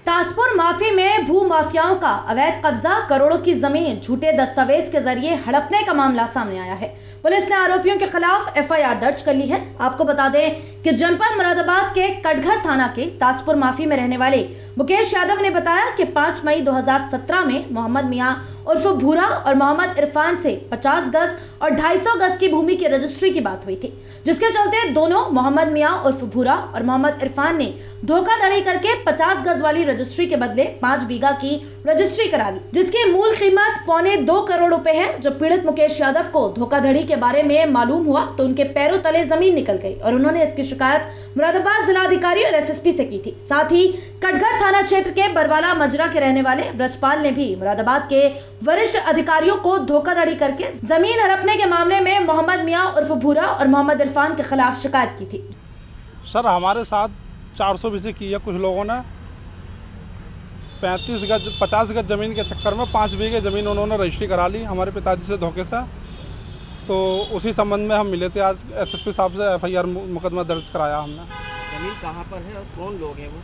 ताजपुर माफी में भू माफियाओं का अवैध कब्जा, करोड़ों की जमीन झूठे दस्तावेज के जरिए हड़पने का मामला सामने आया है। पुलिस ने आरोपियों के खिलाफ एफआईआर दर्ज कर ली है। आपको बता दें कि जनपद मुरादाबाद के कटघर थाना के ताजपुर माफी में रहने वाले मुकेश यादव ने बताया कि 5 मई 2017 में मोहम्मद मियां उर्फ भूरा और मोहम्मद इरफान से 50 गज और 250 गज की भूमि की रजिस्ट्री की बात हुई थी, जिसके चलते दोनों मोहम्मद मियां उर्फ भूरा और मोहम्मद इरफान ने धोखाधड़ी करके 50 गज वाली रजिस्ट्री के बदले 5 बीघा की रजिस्ट्री करा ली, जिसकी मूल कीमत 1.25 करोड़ रुपए है। जब पीड़ित मुकेश यादव को धोखाधड़ी के बारे में मालूम हुआ तो उनके पैरों तले जमीन निकल गई और उन्होंने इसकी शिकायत मुरादाबाद जिलाधिकारी और एसएसपी से की थी। साथ ही कटघर थाना क्षेत्र के बरवाला मजरा के रहने वाले ब्रजपाल ने भी मुरादाबाद के वरिष्ठ अधिकारियों को धोखाधड़ी करके जमीन हड़पने के मामले में मोहम्मद मियां उर्फ भूरा और मोहम्मद इरफान के खिलाफ शिकायत की थी। सर, हमारे साथ 420 की है कुछ लोगों ने 50 गज जमीन के चक्कर में 5 बीघे ज़मीन उन्होंने रजिस्ट्री करा ली हमारे पिताजी से धोखे से। तो उसी संबंध में हम मिले थे आज एसएसपी साहब से, एफआईआर मुकदमा दर्ज कराया हमने। जमीन कहाँ पर है और कौन लोग हैं वो?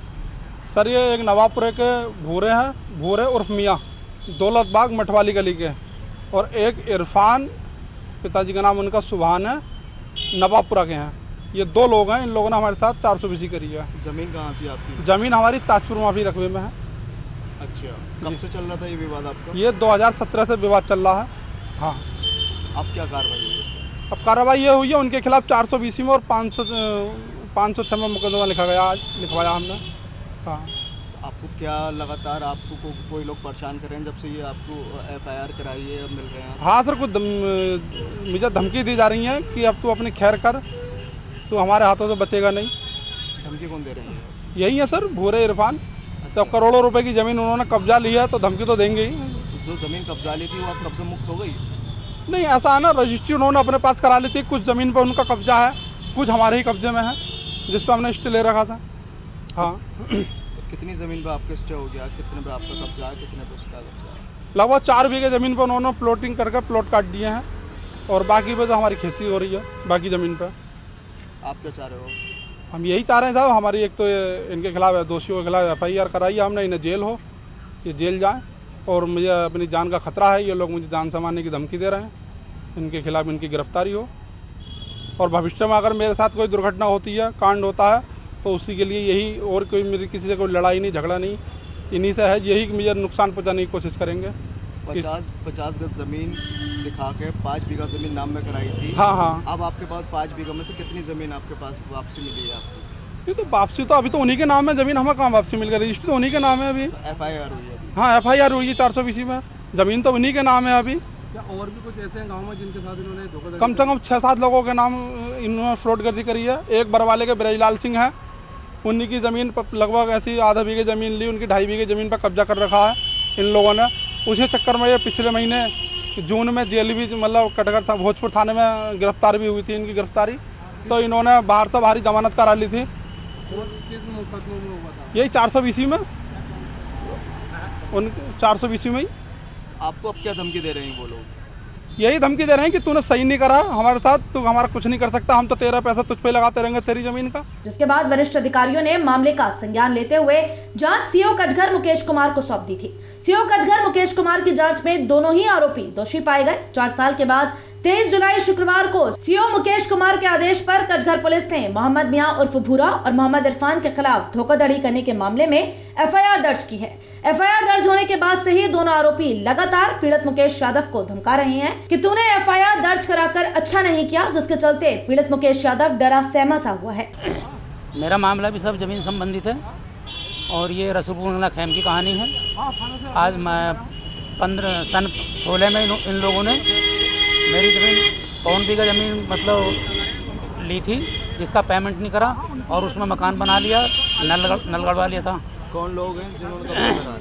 सर, ये एक नवाबपुरे के भूरे हैं, भूरे उर्फ मियाँ, दौलत बाग मठवाली गली के, और एक इरफान, पिताजी का नाम उनका सुभान है, नवाबपुरा के हैं। ये 2 लोग हैं। इन लोगों ने हमारे साथ 420 करी है। जमीन कहाँ थी आपकी? जमीन हमारी ताजपुर माफी रकबे में है। अच्छा, कब से चल रहा था ये विवाद आपका? ये 2017 से विवाद चल रहा है। हाँ। अब क्या कार्रवाई हुई? अब कार्रवाई ये हुई है, उनके खिलाफ 420 में और 506 में मुकदमा लिखवाया हमने। हाँ। आपको क्या लगातार आपको कोई लोग परेशान कर रहे हैं जब से ये आपको एफआईआर कराई है, मिल रहे हैं? हाँ सर, कुछ मुझे धमकी दी जा रही है कि अब तू अपनी खैर कर, तो हमारे हाथों से बचेगा नहीं। धमकी कौन दे रहे हैं? यही है सर, भूरे इरफान। जब करोड़ों रुपए की ज़मीन उन्होंने कब्जा ली है तो धमकी तो देंगे ही। जो ज़मीन कब्जा ली थी वो अब कब्जा मुक्त हो गई? नहीं, ऐसा है ना, रजिस्ट्री उन्होंने अपने पास करा ली थी। कुछ ज़मीन पर उनका कब्जा है, कुछ हमारे ही कब्जे में है, जिस पर हमने स्टे ले रखा था। हाँ। कितनी ज़मीन पर आपका स्टे हो गया? कितने पे आपका कब्जा है, कितने पे उसका कब्जा है? लगभग 4 बीघे ज़मीन पर उन्होंने प्लॉटिंग करके प्लॉट काट दिए हैं, और बाकी पे तो हमारी खेती हो रही है बाकी ज़मीन पर। आप क्या चाह रहे हो? हम यही चाह रहे हैं साहब, हमारी एक तो इनके खिलाफ, दोषियों के खिलाफ एफआईआर कराई है हमने, इन्हें जेल हो, ये जेल जाए। और मुझे अपनी जान का खतरा है, ये लोग मुझे जान से मारने की धमकी दे रहे हैं। इनके खिलाफ इनकी गिरफ्तारी हो, और भविष्य में अगर मेरे साथ कोई दुर्घटना होती है, कांड होता है, तो उसी के लिए यही, और कोई मेरी किसी से कोई लड़ाई नहीं, झगड़ा नहीं, इन्हीं से है, यही मुझे नुकसान पहुँचाने की कोशिश करेंगे। 50 गज ज़मीन दिखा के 5 बीघा ज़मीन नाम में कराई थी। हाँ हाँ। अब आपके पास 5 बीघा में से कितनी ज़मीन आपके पास वापसी मिली है आपको? ये तो वापसी तो अभी तो उन्हीं के नाम है ज़मीन, हमें कहाँ वापसी मिल गई, रजिस्ट्री तो उन्हीं के नाम है अभी। एफआईआर हुई है अभी? हाँ, एफआईआर हुई है 420 में, ज़मीन तो उन्हीं के नाम है अभी। क्या और भी कुछ ऐसे हैं गाँव में जिनके साथ इन्होंने धोखाधड़ी? कम से कम 6-7 लोगों के नाम इन्होंने फ्रॉडगर्दी करी है। एक बरवाले के ब्रजलाल सिंह है, उन्हीं की ज़मीन पर लगभग ऐसी आधा बीघे ज़मीन ली, उनकी 2.5 बीघे ज़मीन पर कब्जा कर रखा है इन लोगों ने। उसी चक्कर में ये पिछले महीने जून में जेल भी, मतलब कटघर था, भोजपुर थाने में गिरफ्तार भी हुई थी इनकी गिरफ्तारी। तो इन्होंने बाहर से बाहरी जमानत करा ली थी। यही 420 में, उन 420 में ही। आपको अब क्या धमकी दे रहे हैं वो लोग? यही धमकी दे रहे हैं कि तूने सही नहीं करा हमारे साथ, तू हमारा कुछ नहीं कर सकता, हम तो तेरा पैसा तुझ पे लगाते रहेंगे, तेरी जमीन का। जिसके बाद वरिष्ठ अधिकारियों ने मामले का संज्ञान लेते हुए जांच सीओ कटघर मुकेश कुमार को सौंप दी थी। सीओ कटघर मुकेश कुमार की जांच में दोनों ही आरोपी दोषी पाए गए। 4 साल के बाद 23 जुलाई शुक्रवार को सीओ मुकेश कुमार के आदेश पर कटघर पुलिस ने मोहम्मद मियां उर्फ भूरा और मोहम्मद इरफान के खिलाफ धोखाधड़ी करने के मामले में एफआईआर दर्ज की है। एफआईआर दर्ज होने के बाद से ही दोनों आरोपी लगातार पीड़ित मुकेश यादव को धमका रहे हैं कि तूने एफआईआर दर्ज कराकर अच्छा नहीं किया, जिसके चलते पीड़ित मुकेश यादव डरा सहमा सा हुआ है। मेरा मामला भी सब जमीन संबंधित है, और ये रसूलपुर खैम की कहानी है। आज मैं 16 में इन लोगों ने मेरी ज़मीन 1 बीघा ज़मीन मतलब ली थी, जिसका पेमेंट नहीं करा, और उसमें मकान बना लिया, नल गड़वा लिया था। कौन लोग हैं जिन्होंने कब्जा करा?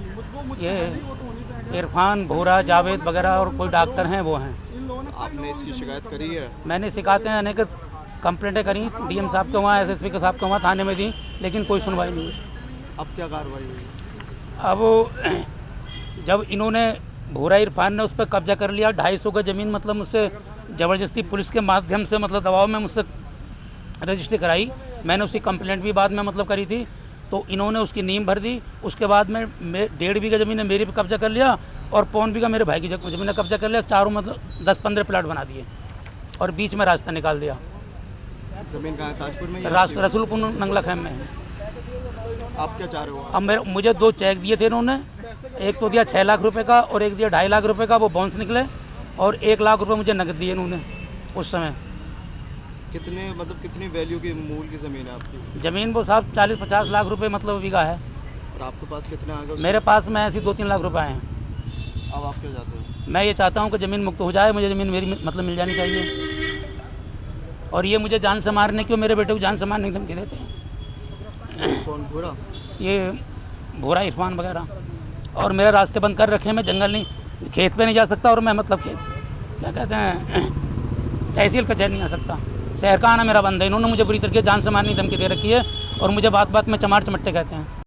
ये इरफान, भूरा, जावेद वगैरह, और कोई डॉक्टर हैं, वो हैं। आपने इसकी शिकायत करी है? मैंने शिकायतें अनेक कंप्लेंटें करी, डीएम साहब के वहाँ, एसएसपी के साहब के वहाँ थाने में दी, लेकिन कोई सुनवाई नहीं हुई। अब क्या कार्रवाई हुई? अब जब इन्होंने, भूरा इरफान ने उस पर कब्जा कर लिया, 250 का ज़मीन, मतलब मुझसे ज़बरदस्ती पुलिस के माध्यम से, मतलब दबाव में मुझसे रजिस्ट्री कराई। मैंने उसकी कंप्लेंट भी बाद में मतलब करी थी, तो इन्होंने उसकी नींव भर दी। उसके बाद में 1.5 बीघा ज़मीन है मेरी पे कब्जा कर लिया और 1.25 बीघा मेरे भाई की ज़मीन ने कब्जा कर लिया। चारों मतलब 10-15 प्लाट बना दिए और बीच में रास्ता निकाल दिया। ज़मीन कहाँ है? ताजपुर में? रसूलपुर नंगला खेम में है। आप क्या चाह रहे हो? अब मुझे 2 चेक दिए थे इन्होंने, एक तो दिया 6 लाख रुपए का और एक दिया 2.5 लाख रुपए का, वो बाउंस निकले, और 1 लाख रुपए मुझे नकद दिए इन्होंने उस समय। कितनी वैल्यू की मूल की ज़मीन है आपकी? ज़मीन वो साहब 40-50 लाख रुपए मतलब बीघा है। और आपके पास कितना आ गया? मेरे पास में ऐसी 2-3 लाख रुपए हैं। अब आप क्या चाहते हो? मैं ये चाहता हूँ कि ज़मीन मुक्त हो जाए, मुझे ज़मीन मेरी मतलब मिल जानी चाहिए। और ये मुझे जान से मारने की, मेरे बेटे को जान से मारने की धमकी देते हैं। कौन? भूरा? ये भूरा इरफान वगैरह। और मेरे रास्ते बंद कर रखे हैं, मैं जंगल नहीं, खेत पे नहीं जा सकता, और मैं मतलब खेत क्या कहते हैं तहसील कचहरी नहीं आ सकता। शहर का आना मेरा बंद है। इन्होंने मुझे बुरी तरीके जान से मारने की धमकी दे रखी है और मुझे बात बात में चमार चमट्टे कहते हैं।